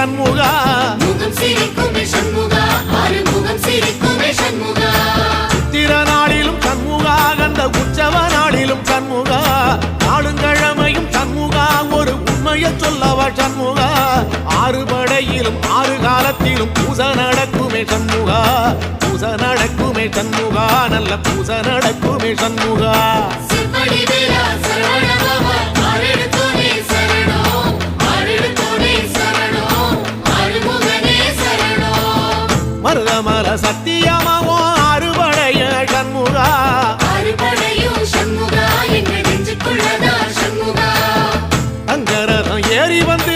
சண்முகா முகம் சிரிக்குமே சண்முகா ஆறுமுகம் சிரிக்குமே சண்முகா சித்திர நாளிலும் சண்முகா கந்த உற்சவ நாளிலும் சண்முகா நாளுங்கிழமையும் சண்முகா ஒரு உண்மையை சொல்லவா சண்முகா ஆறு படையிலும் ஆறு காலத்திலும் பூசை நடக்குமே சண்முகா பூசை நடக்குமே சண்முகா நல்ல பூசை நடக்குமே சண்முகா சிவடி வேலா சரவணபவா ஆரெடுத்தோனே சரணம் ஆரெடுத்தோனே சரணம் ஆறுமுகனே சரணம் மருதமல சத்தியமாவோ ஆறுபடைய சண்முகா ஆறுபடையும் சண்முகா எங்கள் நெஞ்சுக்குள்ளதா சண்முகா அங்கரதம் ஏறி வந்து